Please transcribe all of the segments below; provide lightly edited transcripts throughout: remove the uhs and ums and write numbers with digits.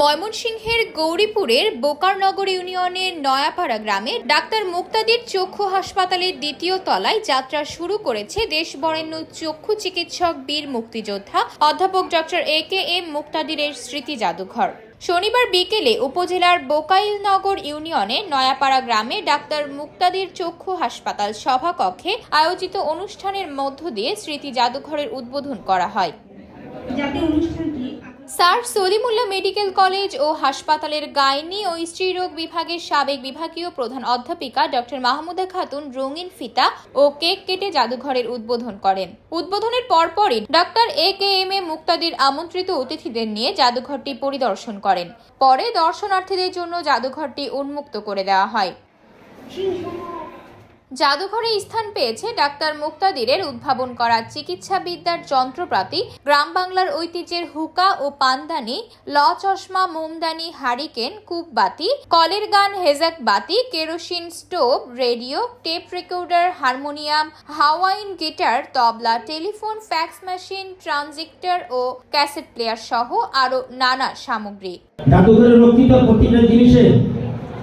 ময়মনসিংহের গৌরীপুরের বোকারনগর ইউনিয়নের নয়াপাড়া গ্রামে ডাক্তার মুক্তাদির চক্ষু হাসপাতালের দ্বিতীয় তলায় যাত্রা শুরু করেছে দেশবরেণ্য চক্ষু চিকিৎসক বীর মুক্তিযোদ্ধা অধ্যাপক ডক্টর এ.কে.এম. মুক্তাদিরের স্মৃতি জাদুঘর। শনিবার বিকেলে উপজেলার বোকাইলনগর ইউনিয়নের নয়াপাড়া গ্রামে ডাক্তার মুক্তাদির চক্ষু হাসপাতাল সভাকক্ষে আয়োজিত অনুষ্ঠানের মধ্য দিয়ে স্মৃতি জাদুঘরের উদ্বোধন করা হয়। স্যার সলিমুল্লাহ মেডিকেল কলেজ ও হাসপাতালের গাইনি ও স্ত্রীরোগ বিভাগের সাবেক বিভাগীয় প্রধান অধ্যাপিকা ডক্টর মাহমুদা খাতুন রঙিন ফিতা ও কেক কেটে জাদুঘরের উদ্বোধন করেন। উদ্বোধনের পরপরই ডক্টর এ.কে.এম. মুক্তাদির আমন্ত্রিত অতিথিদের নিয়ে জাদুঘরটি পরিদর্শন করেন। পরে দর্শনার্থীদের জন্য জাদুঘরটি উন্মুক্ত করে দেওয়া হয়। জাদুঘরে স্থান পেয়েছে ডাক্তার মুক্তাদিরের উদ্ভাবন করা চিকিৎসাবিদ্যার যন্ত্রপাতি, গ্রাম বাংলার ঐতিহ্যের হুকা ও পানদানি, ল চশমা, মোমদানি, হারিকেন, কূপবাতি, কলের গান, হেজাক বাতি, kerosene stove, radio, tape recorder, harmonium, Hawaiian guitar, tabla, telephone, fax machine, transistor ও ক্যাসেট প্লেয়ার সহ আরো নানা সামগ্রী। জাদুঘরে রক্ষিত প্রতিটা জিনিসের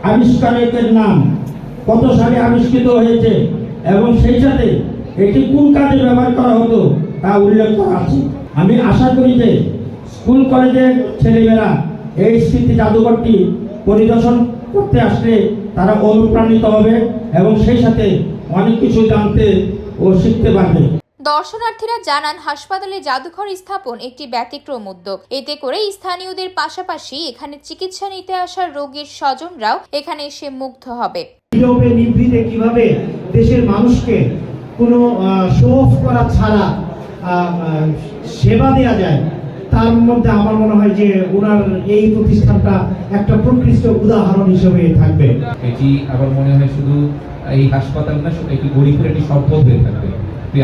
আবিষ্কারকের নাম, কত সালে আবিষ্কৃত হয়েছে এবং সেই সাথে এটি কোন কাজে ব্যবহার করা হতো তা উল্লেখ করা আছে। আমি আশা করি যে স্কুল কলেজের ছেলেমেয়েরা এই স্মৃতি জাদুঘরটি পরিদর্শন করতে আসলে তারা অনুপ্রাণিত হবে এবং সেই সাথে অনেক কিছু জানতে ও শিখতে পারবে। দর্শনার্থীরা জানান, হাসপাতালে জাদুঘর স্থাপন একটি ব্যতিক্রম উদ্যোগ। এতে করে স্থানীয়দের পাশাপাশি এখানে চিকিৎসা নিতে আসা রোগীর স্বজনরাও এখানে এসে মুগ্ধ হবে। নির্ভীতে কিভাবে দেশের মানুষকে কোনো শো অফ করা ছাড়া সেবা দেওয়া যায়, তার মধ্যে আমার মনে হয় যে ওনার এই প্রতিষ্ঠানটা একটা প্রকৃষ্ট উদাহরণ হিসেবে থাকবে। এটি আবার মনে হয় শুধু এই হাসপাতাল না, এটি গরিবের একটি সম্পদ হয়ে থাকবে।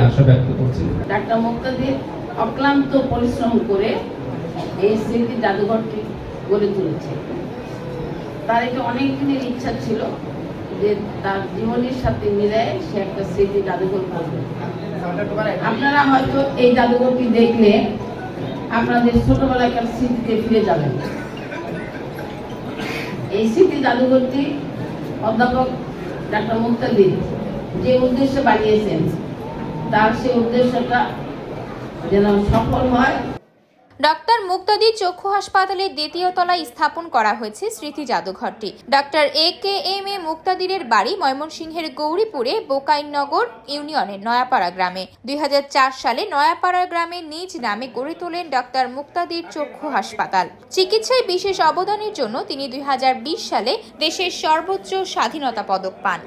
আশা ব্যক্ত করছি ডাক্তার মুক্তাদির অক্লান্ত পরিশ্রম করে এই স্মৃতি জাদুঘরটি গড়ে তুলেছে। তার একটি অনেক দিনের ইচ্ছা ছিল যে তার জীবনের সাথে মিলায় সে একটা স্মৃতি জাদুঘর করবে। আপনারা হয়তো এই জাদুঘরটি দেখলে আপনাদের ছোটবেলাকার স্মৃতিতে ফিরে যাবেন। এই স্মৃতি জাদুঘরটি অধ্যাপক ডাক্তার মুক্তাদির যে উদ্দেশ্যে বানিয়েছেন তার সেই উদ্দেশ্যটা যেন সফল হয়। ডাক্তার মুক্তাদির চক্ষু হাসপাতালের দ্বিতীয় তলায় স্থাপন করা হয়েছে স্মৃতি জাদুঘরটি। Doctor A K M. মুক্তাদিরের বাড়ি ময়মনসিংহের গৌরীপুরে বোকাইনগর ইউনিয়নের নয়াপাড়া গ্রামে। 2004 সালে নয়াপাড়া গ্রামে নিজ নামে গড়ে তোলেন ডাক্তার মুক্তাদির চক্ষু হাসপাতাল। চিকিৎসায় বিশেষ অবদানের জন্য তিনি 2020 সালে দেশের সর্বোচ্চ স্বাধীনতা পদক পান।